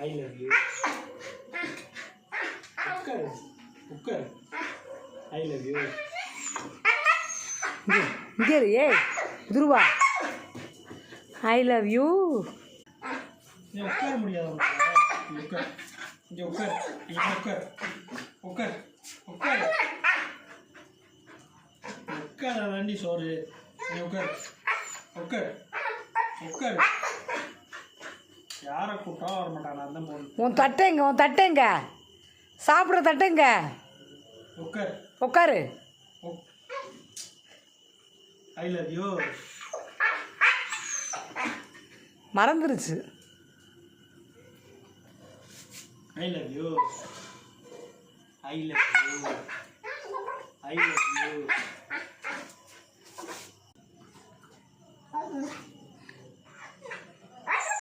I love you. உட்கார் உட்கார். ஐ love you. இங்கே ஏய் துருவா ஐ லவ் யூ. நீ உட்கார முடியாது. உட்கார் இங்கே உட்கார். இங்கே உட்கார் உட்கார் உட்கார் உட்கார வேண்டி சோறு. நீ உட்கார் உட்கார் உட்கார். யாரை கூப்பிட்டா வர மாட்டாங்க. அந்த மூணு உன் தட்டைங்க சாப்பிட்ற தட்டைங்க. உட்கார் உட்காரு. I love you. மறந்துருச்சு. I love you. I love you. I love you.